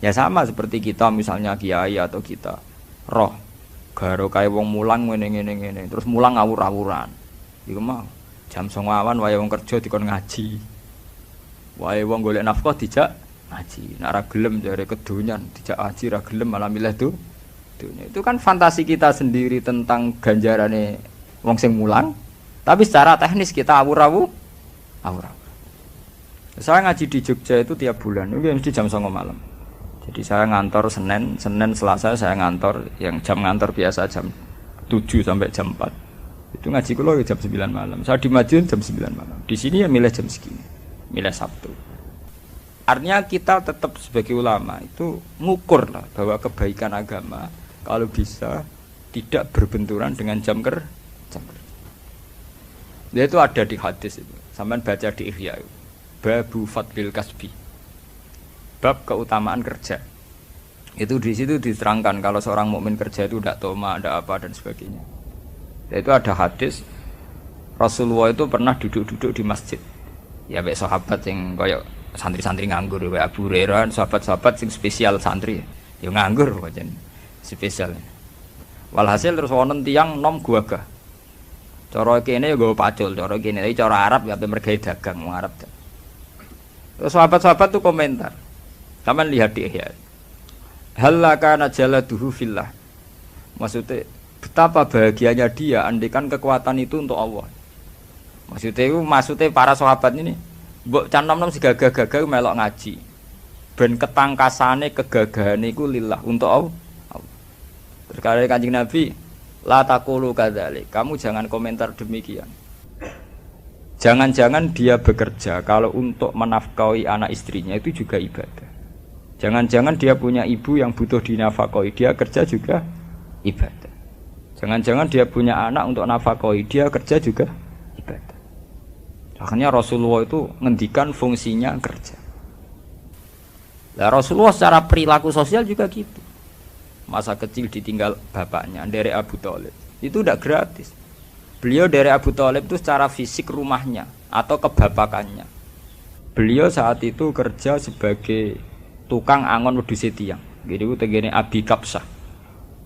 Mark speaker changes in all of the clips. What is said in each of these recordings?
Speaker 1: Ya sama seperti kita misalnya kiai atau kita roh garo kaya wong mulang ngene terus mulang ngawur-awuran. Iku mah jam 09.00 awan wae wong kerja dikon ngaji. Wae wong golek nafkah dijak ngaji. Nek ora gelem jare kedonyan dijak ngaji ra gelem malah milih dunya. Itu kan fantasi kita sendiri tentang ganjarane wong sing mulang. Tapi secara teknis kita awur-awur. Saya ngaji di Jogja itu tiap bulan, itu mesti jam 09.00 malam. Jadi saya ngantor Senin, Selasa saya ngantor, yang jam ngantor biasa jam 7 sampai jam 4. Itu ngaji kula jam 9 malam. Saya di Madiun jam 9 malam. Di sini ya milih jam segini. Milih Sabtu. Artinya kita tetap sebagai ulama itu ngukur lah bahwa kebaikan agama kalau bisa tidak berbenturan dengan jam kerja. Itu ada di hadis itu. Sampean baca di Ihya. Babu fadlil kasbi. Bab keutamaan kerja. Itu di situ diterangkan kalau seorang mukmin kerja itu tidak toma, ada apa dan sebagainya. Itu ada hadis Rasulullah itu pernah duduk-duduk di masjid. Ya baik sahabat yang kayak santri-santri nganggur, kayak Abu Hurairah, sahabat-sahabat yang spesial santri. Ya nganggur wajan spesial. Walhasil terus wonten tiyang nom guagah. Cara kene ya nggo pacul, cara kene iki cara Arab ya mergawe dagang wong Arab. Terus sahabat-sahabat tuh komentar. Taman lihat di Ihya. Halaka najaladuhu fillah. Maksudnya betapa bahagianya dia andikan kekuatan itu untuk Allah. Maksudnya para sahabat ini mbok can nom-nom si gagah-gagah melok ngaji. Ben ketangkasane kegagahane iku lillah untuk Allah. Terkadang Kanjeng Nabi la taqulu kadzalik. Kamu jangan komentar demikian. Jangan-jangan dia bekerja kalau untuk menafkahi anak istrinya itu juga ibadah. Jangan-jangan dia punya ibu yang butuh dinafkahi, dia kerja juga ibadah. Jangan-jangan dia punya anak untuk nafkahi, dia kerja juga ibadah. Akhirnya Rasulullah itu ngendikan fungsinya kerja. Lah Rasulullah secara perilaku sosial juga gitu. Masa kecil ditinggal bapaknya dari Abu Thalib. Itu tidak gratis. Beliau dari Abu Thalib itu secara fisik rumahnya atau kebapakannya. Beliau saat itu kerja sebagai tukang angon wedhus tiang. Jadi itu tegene Abi Kapsah.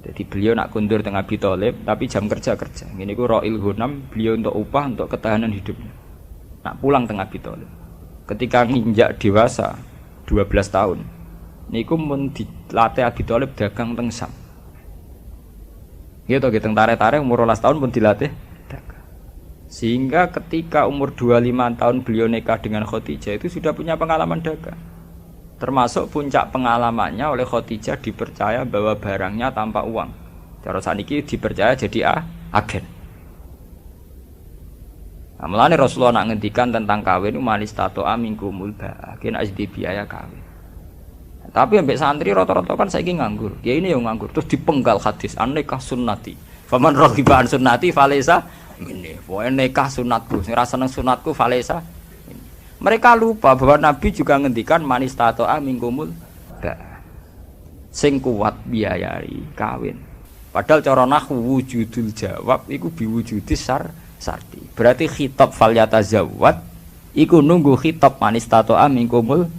Speaker 1: Jadi beliau nak kundur teng Abi Thalib tapi jam kerja. Ngene iku Ra'il Ghanam, beliau untuk upah untuk ketahanan hidupnya. Nak pulang teng Abi Thalib. Ketika nginjak dewasa 12 tahun. Niku mun dilatih Abi Thalib dagang teng Sam. Gitu teng tarik-tarik umur 12 tahun pun dilatih dagang. Sehingga ketika umur 25 tahun beliau nikah dengan Khadijah itu sudah punya pengalaman dagang. Termasuk puncak pengalamannya oleh Khadijah dipercaya bawa barangnya tanpa uang. Cara saniki dipercaya jadi agen. Nah, mulane Rasulullah nak ngendikan tentang kawin manis tato amingkumul ba'akin asdi biaya kawin. Tapi ambek santri rata-rata kan saiki nganggur. Ya ini yang nganggur terus dipenggal hadis an-nikah sunnati. Faman raghiba an sunnati falaysa minni. Pokoke nikah sunatku, sing ora seneng sunatku falaysa. Mereka lupa bahwa Nabi juga ngendikan manis tato amingkumul sing kuat biayai kawin. Padahal cara nahwu wujudul jawab iku biwujudis sarti. Berarti khitab falyata zawat iku nunggu khitab manis tato amingkumul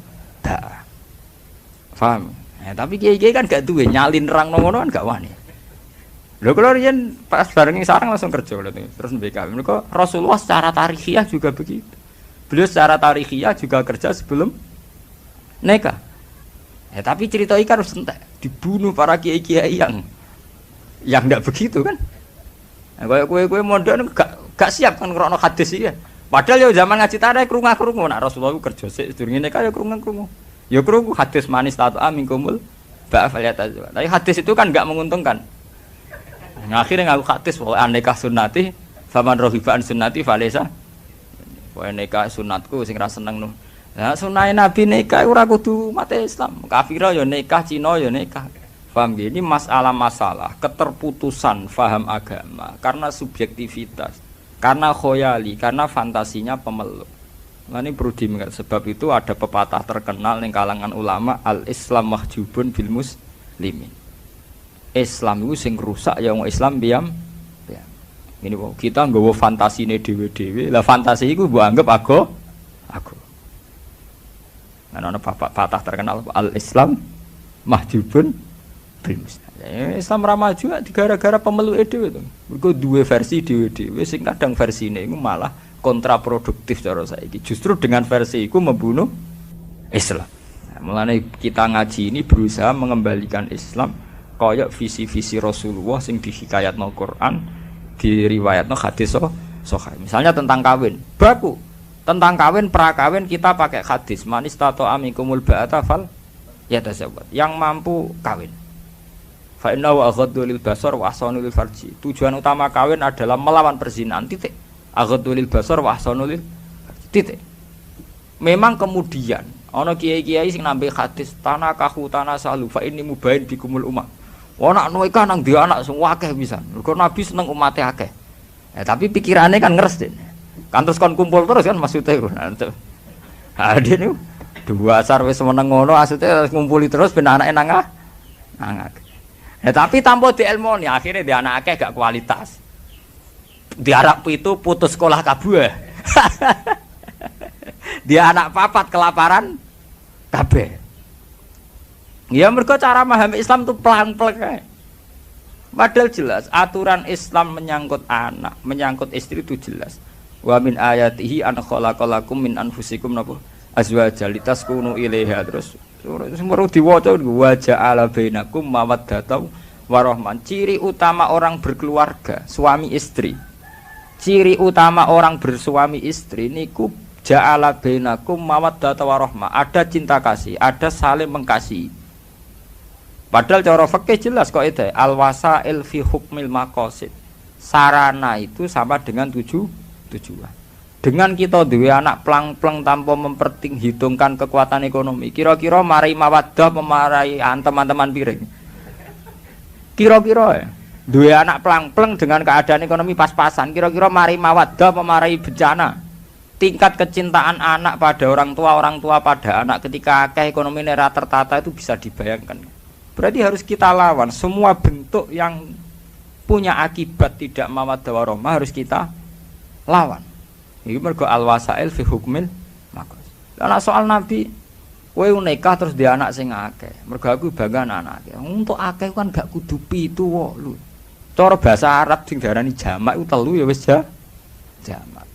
Speaker 1: paham? Tapi kiai-kiai kan gak duwe nyalin rang ngono kan gak wani. Lho kalau riyen pas bareng sarang langsung kerja terus BK. Mereka Rasulullah secara tarikhiyah juga begitu. Beliau secara tarikhiyah juga kerja sebelum nikah. Tapi cerita ikan harus entek dibunuh para kiai-kiai yang enggak begitu kan. Kayak kue modern gak siap kan ngrokno hadis iki. Padahal ya zaman ngaji tarik krungu-krungu nak Rasulullah kerja sik sedurunge nikah ya krungu-krungu. Ya krungu hadis manis ta'a minkumul ba'afaliyatazwa. Tapi hadis itu kan enggak menguntungkan. Nah, akhirnya ngaku hadis bahwa nikah sunnati faman rohiba an sunnati falaysa. Kowe nikah sunatku sing ra seneng no. Lah sunahe Nabi nikah ora kudu mate Islam. Kafira ya nikah, Cina ya nikah. Paham nggih? Ini masalah keterputusan faham agama karena subjektivitas, karena khoyali, karena fantasinya pemeluk. Nah ini perlu diingat sebab itu ada pepatah terkenal ning kalangan ulama al-Islam mahjubun bil muslimin. Islam itu sing rusak ya wong Islam diam. Ini kita nggawa fantasine dhewe-dhewe. Lah fantasi iku mbok anggap aku. Nah ana patah terkenal al-Islam mahjubun bil musnad. Islam ra maju gara-gara pemeluke dhewe to. Mergo duwe versi dhewe-dhewe sing kadang versine iku malah kontraproduktif cara saiki. Justru dengan versi iku membunuh Islam. Nah, mulane kita ngaji ini berusaha mengembalikan Islam kaya visi-visi Rasulullah sing dihikayatno Quran, diriwayatno hadis sahih. Misalnya tentang kawin, baku. Tentang kawin prakawin kita pakai hadis manis tato amikumul ba'ata fal yatazawwaj. Yang mampu kawin. Fa inna wa aghaddu lil basar wa ahsanu lil farji. Tujuan utama kawin adalah melawan perzinahan, titik. Aghaddu lil basar wa ahsanu lil farji, titik. Memang kemudian ana kiai-kiai sing nambe hadis tanakahu tanasalu fa inni mubain bikumul ummah. Ana nikah nang dia anak sing akeh pisan. Mergo Nabi seneng umate akeh. Tapi pikirannya kan ngeres den. Kan terus kon kumpul terus kan maksudnya iku. Nah, dia niku dua asar wis meneng ngono maksudnya ngumpuli terus ben anake nang akeh. Tapi tanpa diilmoni akhirnya dia anak akeh gak kualitas. Diarap itu putus sekolah kabeh. Dia anak papat kelaparan kabeh. Ya mergo cara memahami Islam itu pelan-pelan kae. Padahal jelas aturan Islam menyangkut anak, menyangkut istri itu jelas. Wa min ayatihi an khalaqalakum min anfusikum napa azwaja litaskunu ilaiha terus semua diwaca wa ja'ala bainakum mawaddatan warahman. Ciri utama orang berkeluarga, suami istri. Ciri utama orang bersuami istri niku ja'ala bainakum mawaddatan warahmah. Ada cinta kasih, ada saling mengasihi. Padahal cara fikih jelas kok itu al-wasail fi hukmil maqasid. Sarana itu sama dengan tujuan. Dengan kita duwe anak plang-plang tanpa memperhitungkan kekuatan ekonomi, kira-kira marai mawaddah memarai teman-teman piring. Kira-kira ya, duwe anak plang-plang dengan keadaan ekonomi pas-pasan, kira-kira marai mawaddah memarai bencana. Tingkat kecintaan anak pada orang tua pada anak ketika akeh ekonomi nera tertata itu bisa dibayangkan. Berarti harus kita lawan semua bentuk yang punya akibat tidak mawaddah warahmah harus kita lawan. Iki mergo al-wasail fi hukmil maqas. Lah soal Nabi kowe nikah terus dia anak sing akeh. Mergo aku bangga anak-anake. Untuk akeh kan gak kudu 7 8. Cara bahasa Arab sing diarani jamak iku 3 ya wis jamak.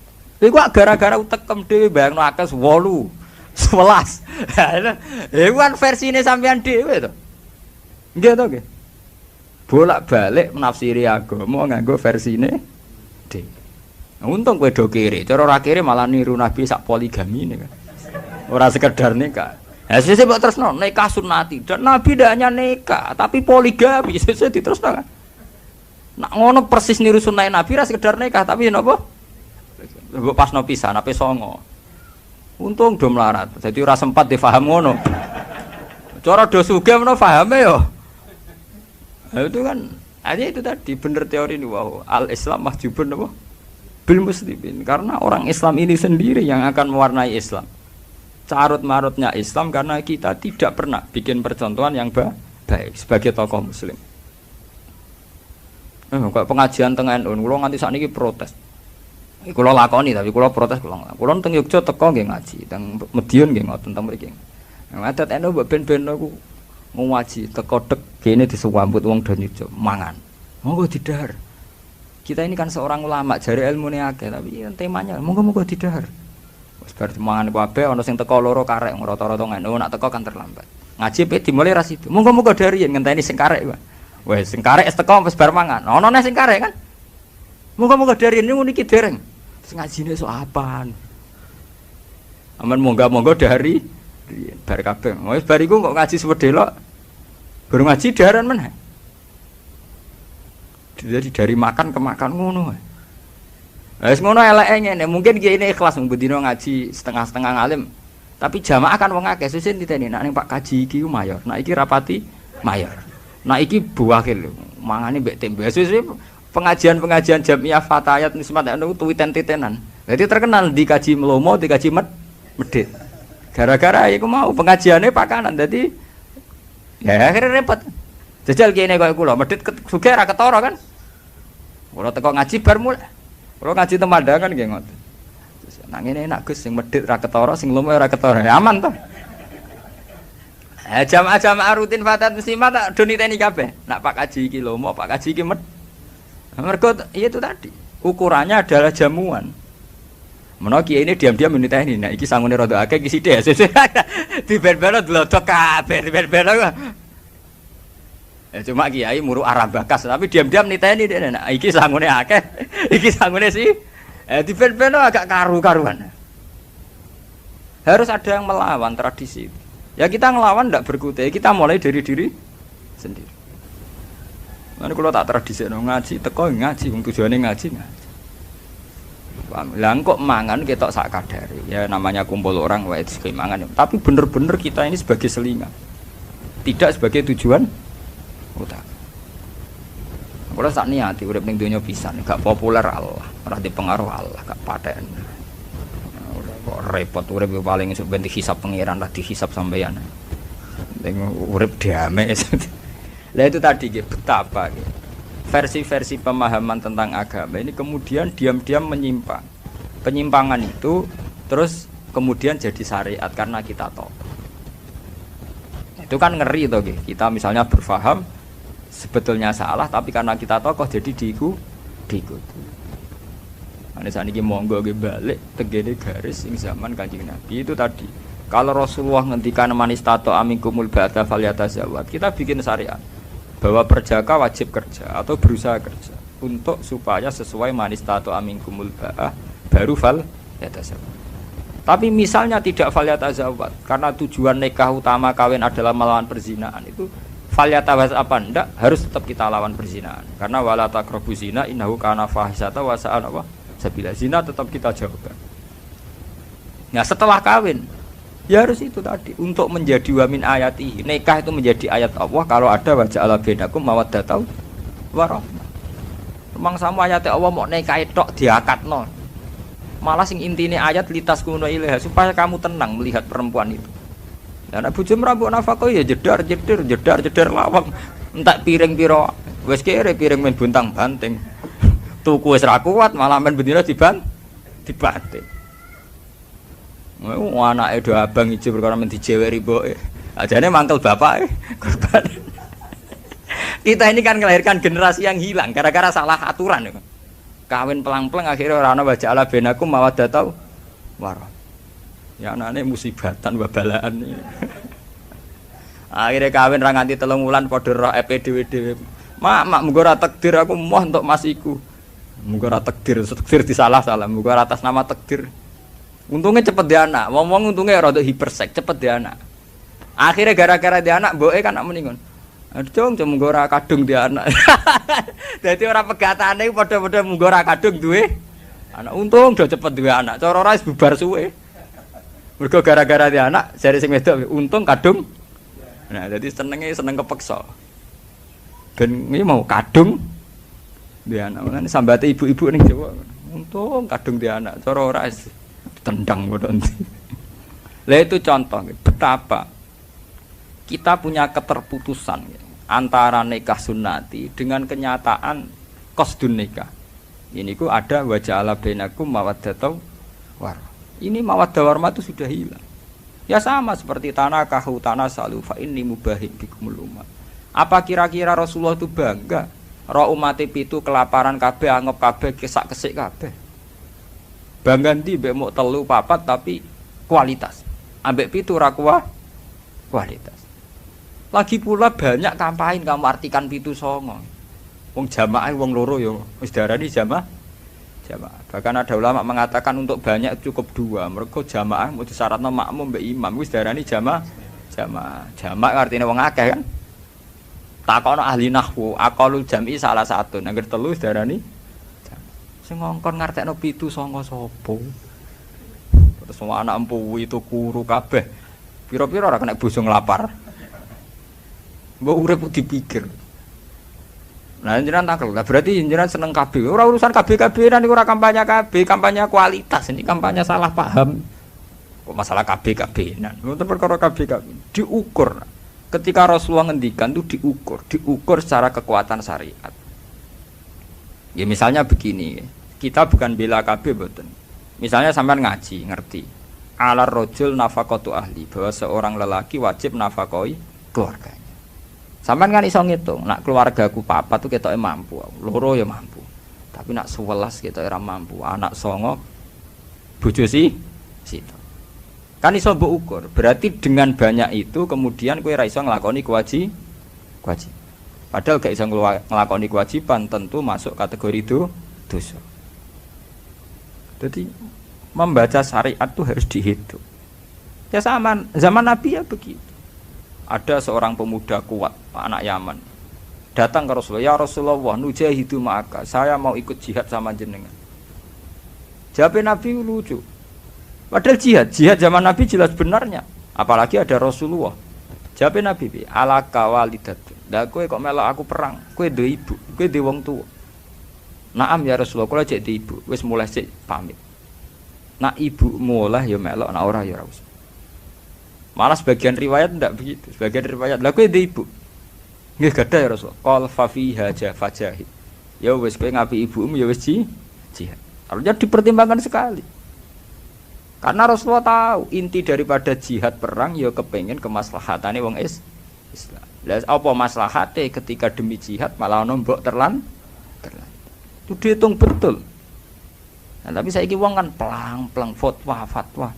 Speaker 1: Iku gara-gara utekem dhewe bayangno akeh 8, 11. Iku kan versine sampean dhewe to. Nggih to nggih. Bolak-balik menafsiri agama nganggo versine dhewe. Untung kowe do kiri, cara ora kiri malah niru Nabi sak poligami ini kan. Ora sekedar nikah. Ya sesuk mbok tresno nikah sunnati. Dan Nabi ndak hanya nikah, tapi poligami sesuk ditresno kan. Nak ngono persis niru sunah Nabi ora sekedar nikah, tapi napa? Mbok pasno pisan ape songo. Untung do melarat. Jadi ora sempat difaham ngono. Cara do sugih menawa pahame yo. Nah, itu kan hanya itu tadi bener teori ini wow. Al-Islam mahjubun apa? Bil muslimin, karena orang Islam ini sendiri yang akan mewarnai Islam. Carut marutnya Islam karena kita tidak pernah bikin percontohan yang baik sebagai tokoh muslim. Kok pengajian tengah NU, kula nganti sakniki protes. Kula lakoni tapi kula protes kula teng Yogya teko nggih ngaji, teng Madiun nggih ngoten teng mriki. Ngadat NU mbok ben-ben aku ngaji teko dek kene disambut wong do nyojo mangan. Monggo didahar. Kita ini kan seorang ulama, jari ilmu ini akeh, tapi temanya moga-moga didahar. Wis bar mangan kabeh ana sing teko loro karek rata-rata ngono, nak teko kan terlambat. Ngaji pe dimulai ra situ. Moga-moga dari yen ngenteni sing karek wae. Wis sing karek wis teko wis bar mangan. Ana neh sing karek kan. Moga-moga dari yen niki dereng. Sing ngajine sok apaan. Aman moga-moga dari bar kabeh. Wis bar iku kok ngaji sewedelok. Baru ngaji daharan meneh. Jadi dari makan ke makan ngono. Wis ngono eleke ngene, mungkin kiye ini ikhlas mbendino ngaji setengah-setengah ngalim. Tapi jamaah kan wong akeh susin diteni nek ning Pak Kaji iki ku mayor. Nek iki rapati mayor. Nek iki buwakil mangane mbek tembe. Susun pengajian-pengajian Jamiah Fatayat Nismat anu tuwiten-titenan. Dadi terkenal di kaji Melomo, di kaji Medit. Gara-gara iku mau pengajiane pakanan. Dadi ya akhirnya repot. Jajal kene koyo kula, medhit sugih ra ketara kan. Kula teko ngaji bar mulai. Kula ngaji temandangan nggih ngoten. Nang ngene enak Gus sing medhit ra ketara, sing lomo ora ketara. Aman to. Jamaah-jamaah rutin fatat muslimat tak do niteni kabeh. Nak Pak Kaji iki lho, mau Pak Kaji iki mergo itu tadi. Ukurannya adalah jamuan. Menawa kiai ini diam-diam niteni. Nah iki sangune rada akeh iki sithik. Diben-beno dlodok kabeh, diben-beno. Cuma kiai muru arah bakas tapi diam-diam niteni dene. Nah iki sangune akeh, iki sangune sih. Diben-beno agak karu-karuan. Harus ada yang melawan tradisi itu. Ya kita ngelawan tidak berkutai, kita mulai dari diri sendiri. Mana kalau tak tradisi ngaji, teko ngaji, tujuannya ngaji. Lah kok mangan kita sak kadare. Ya namanya kumpul orang wae mangan. Tapi bener-bener kita ini sebagai selingan. Tidak sebagai tujuan utama. Kalau sak niati urip ning donya pisan, gak populer Allah, ora dipengaruh Allah, gak paten. Kok repot urip paling esuk ben dihisab pangeran lah dihisab sampeyan. Ning urip damai. Lah itu tadi betapa versi-versi pemahaman tentang agama ini kemudian diam-diam menyimpang. Penyimpangan itu terus kemudian jadi syariat karena kita tahu. Itu kan ngeri toh kita misalnya berfaham sebetulnya salah tapi karena kita tokoh jadi diikuti. Ane saat ini monggo balik tegene garis sing zaman Kanjeng Nabi itu tadi. Kalau Rasulullah ngendikan manistato aminkumul ba'da falyatazawwad, kita bikin syariat bahwa perjaka wajib kerja atau berusaha kerja untuk supaya sesuai manistato aminkumul ba'a baru falyatazawwad. Tapi misalnya tidak falyatazawwad karena tujuan nikah utama kawin adalah melawan perzinahan itu falyatazawwad apa ndak harus tetap kita lawan perzinahan karena wala taqrabuz zina innahu kana fahisata wa sa'a apa sabila zina tetap kita jauhkan. Nah setelah kawin ya harus itu tadi untuk menjadi wamin ayati nikah itu menjadi ayat Allah kalau ada wajah ala bainakum mawaddatau warahmah. Memang sama ayat Allah mau nikah tok diakatno. Malah sing intine ayat litas kuno ilaha supaya kamu tenang melihat perempuan itu. Dan bojo mrambuk nafkah ya jedar lawang entak piring piro wis kere piring men buntang banting. Tuku wis ra kuat malah men bendina dibanting. Anake do abang ijo perkara men dijeweri mboke. Ajane mangkel bapake korban. Kita ini kan melahirkan generasi yang hilang gara-gara salah aturan. Kawin pelang-pelang akhirnya ora ana wajah ala benakum mawaddatau warah. Ya anake musibatan babalaan. Akhirnya kawin ra nganti 3 wulan padha roh EP dhewe-dhewe. Mak muga ora takdir aku moh entuk masiku. Muga ora takdir disalah-salah, muga ora atas nama takdir. Untungnya cepet dia anak, ngomong untungnya rada hipersek, cepet dia anak. Akhirnya gara-gara dia anak, mboke kan nak muni ngono. Aduh, muga ora kadung dia anak. Dadi ora pegatane padha-padha muga ora kadung duwe anak. Untung do cepet duwe anak, cara ora wis bubar suwe. Mergo gara-gara dia anak, jare sing wedok untung kadung. Nah, jadi seneng kepeksa. Ben iki mau kadung dia anak. Makane sambate ibu-ibu ning Jawa. Untung kadung dia anak, cara ora tendang ngono. Lah itu contoh betapa kita punya keterputusan antara nikah sunnati dengan kenyataan qasdun nikah. Ini ku ada wajah ala bainakum mawaddatau war. Ini mawaddah warma itu sudah hilang. Ya sama seperti tanah kahu tanah salu fa inni mubahik bikumul umat. Apa kira-kira Rasulullah itu bangga roh umat itu kelaparan kabeh anggap kabeh kesak-kesik kabeh. Bangga ndi mbek mok 3 4 tapi kualitas. Ambek 7 ora kualitas. Lagi pula banyak kampain kamu artikan 7 songo. Wong jamaah wong loro ya wis darani jamaah. Bahkan ada ulama mengatakan untuk banyak cukup 2. Mergo jamaah mau disyaratno makmum mbek imam wis darani jamaah. Jamaah artine wong akeh kan. Takono ahli nahwu, aqalul jam'i salah satu. Nang 3 wis darani sing ngongkon ngartekno 7 songo sapa? Terus semua anak empu itu kuru kabeh. Pira-pira ora kena bojo nglapar. Mbok urip dipikir. Nah, jenengan takel. Lah berarti jenengan seneng kabeh. Ora urusan kabeh-kabehan niku ora kampanye kabeh, kampanye kualitas. Ini kampanye salah paham. Kok masalah kabeh-kabehan. Ngoten perkara kabeh-kabeh. Diukur. Ketika Rasulullah ngendikan itu diukur secara kekuatan syariat. Ya misalnya begini, kita bukan bela kabeh mboten. Misalnya sampean ngaji, ngerti. alar rojul nafaqatu ahli, bahwa seorang lelaki wajib nafakoi keluarganya. Sampean kan iso ngitung, nak keluargaku papat tuh ketoke mampu, loro ya mampu. Tapi nak 11 ketoke ora mampu, anak songo bojo situ. Kan iso mbok ukur. Berarti dengan banyak itu kemudian kowe ora iso nglakoni kewajiban. Padahal gak iso nglakoni kewajiban tentu masuk kategori itu dosa. Jadi membaca syariat itu harus dihitung. Ya sama zaman Nabi ya begitu. Ada seorang pemuda kuat, anak Yaman, datang ke Rasulullah, ya Rasulullah, nujahidu ma'aka, saya mau ikut jihad sama jenengan. Jawab Nabi lucu. Padahal jihad zaman Nabi jelas benarnya. Apalagi ada Rasulullah. Jawab Nabi, ala kawalidatun. Lah kowe kok melok aku perang? Kowe duwe ibu, kowe duwe wong tuwa. Naam ya Rasulullah, kula cek di ibu, wis mulai sik pamit. Nak ibu mulai ya melok, nak ora ya ora usah. Malah sebagian riwayat ndak begitu. Sebagian riwayat, lah kowe duwe ibu. Nggih gadah ya Rasulullah. Qal fa fiha fajahid. Ya wis kowe ngapi ibumu ya wis jihad. Harusnya dipertimbangkan sekali. Karena Rasulullah tahu inti daripada jihad perang ya kepengen kemaslahatane wong Islam. Lah apa maslahate ketika demi jihad malah ono mbok terlan. Itu dihitung betul. Nah, tapi saiki wong kan pelang-pelang fatwa.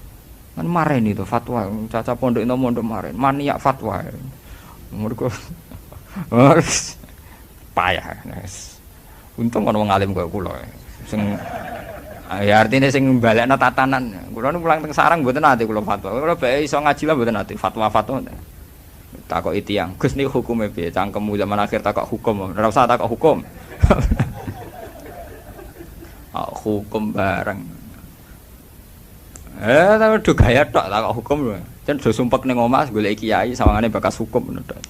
Speaker 1: Kan maren itu fatwa, caca pondok itu mondok maren, maniak fatwa. Mergo payah. Untung ono wong alim kaya kula. Sing ya artinya sing balekno tatanan. Kula nu pulang teng sarang mboten ate kula fatwa. Kula bae iso ngaji lah mboten ate fatwa-fatwa. Takoki tiyang, Gus niki hukume piye? Cangkemmu zaman akhir takok hukum. Ora usah takok hukum. Hukum bareng. Tapi do gaya tok takok hukum lho. Jan do sumpek ning omah golek kiai sawangane bakas hukum ngono tok.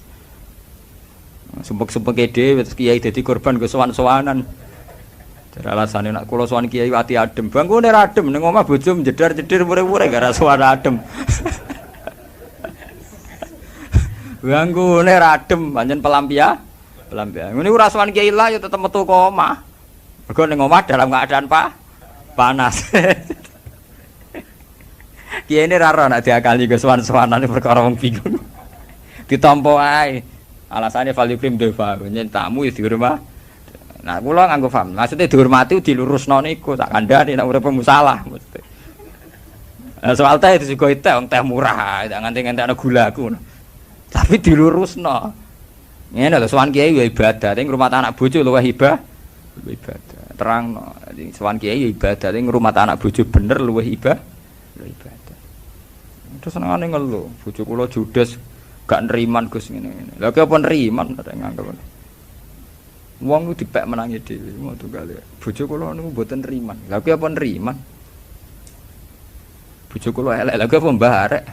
Speaker 1: Sumpek-sumpeke dhewe terus kiai dadi korban go sowan-sowanan. Jadi alasannya nak kulo sowan kiai ati adem. Bangku ora adem ning omah bojo jedar-jedir mure-mure gara suara adem. Bangku ora adem pancen pelampian. Ngene ora sowan kiai lah ya tetep metu ke omah. Mergo ning omah dalam keadaan panas. Kiai ini raro nak diakali ke sowan-sowanane perkara wong bingung. Ditampa ae. Alasannya valikrim deva, nyen tamu ya di rumah. Nah, kula nganggo paham. Maksudnya dihormati dilurusno niku tak kandhani nek urip musalah mesti. Nah, soal teh itu juga teh wong teh murah, tak nganti-nganti gula aku. Tapi dilurusno. Ngene lho sowan kiai ya ibadah, ning rumah anak bojo luwih ibadah. Terangno. Jadi sowan kiai ya ibadah, ning rumah anak bojo bener luwih ibadah. Terus senengane ngeluh, bojo kula judes gak neriman Gus ngene-ngene. Lha ki apa neriman tak nganggep. Wong ku dipek menangi dhewe, ngono kali. Bojo kula niku mboten neriman. Lha ki apa neriman? Bojo kula elek, lha ki apa mbarek.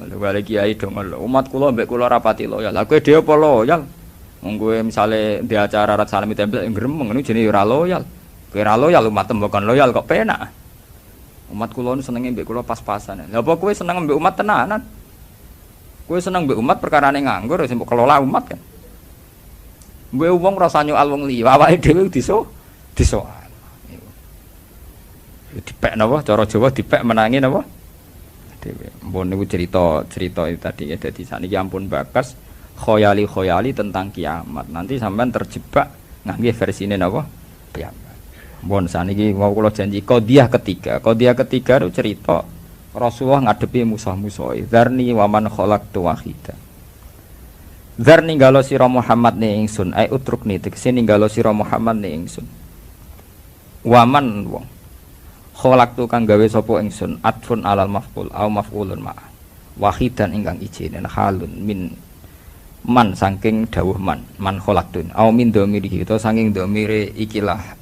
Speaker 1: Lha wale kiai dong lho, umat kula mbek kula rapati loyal. Lha kowe dhewe apa loyal? Wong kowe misale di acara rat salami tempel gremeng niku jenenge ora loyal. Kowe ora loyal umat tembokan loyal kok penak. Umat kula nu senenge mbek kula pas-pasan. Lha apa kowe seneng mbek umat tenanan? Kowe seneng mbek umat perkarane nganggur sing mbok kelola umat kan. Mbek wong rasa nyoal wong liya, awake dhewe disoal. Dipek napa cara Jawa dipek menangi napa? Dhewe. Mbon niku cerita itu tadi ya dadi sakniki ampun bakas khoyali tentang kiamat. Nanti sampean terjebak ngangge versine napa? Kiamat. Bon saniki mau kula janji qadhiyah ketiga itu cerita Rasulullah ngadepi musuh-musuhe. Dzarni wa man khalaqtu wahida. Dzar ninggalo sira Muhammad ne ingsun, ai utrukni tegese ninggalo sira Muhammad ne ingsun. Waman wong khalaqtu kang gawe sapa ingsun atfun alal maf'ul au maf'ulun ma. Wahidan ingkang ijine halun min man saking dawuh man khalaqtun au min dhamiri utawa saking dhamire ikilah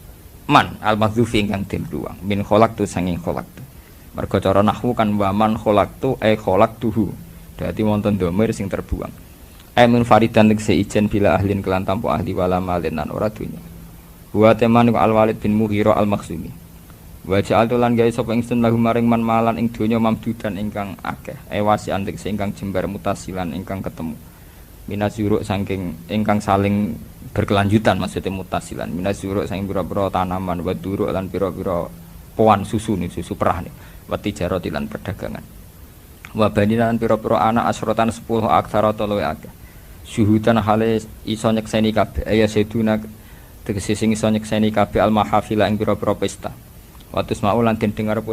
Speaker 1: man al-madzhufi ingkang den luwang min khalaqtu sanging khalaqtu mergo cara nahwu kan wa man khalaqtu khalaqtuhu dadi wonten dhamir sing terbuang min faridan tegese ijen bila ahlin kelan tanpa ahli wala malin lan ora dunya wa teman al-walid bin mughirah al-makhzumi wa ja'altu lan gawe sapa ingsun lahu maring man malan ing donya mamdudan ingkang akeh wasi antek ingkang jembar mutasilan ingkang ketemu minazuruk saking ingkang saling berkelanjutan maksudnya mutasilan minazuruk saking pira-pira tanaman wa duruk lan pira-pira poan susu nih, susu perah nih. Wa tijarati lan perdagangan. Wa baninan pira-pira anak asrotan 10 aksara to luwe akeh. Syuhudan hale iso nyekseni kabeh ya seduna tegese sing iso nyekseni kabeh al mahafila ing pira-pira pesta. Wa tusma'u lan den dengar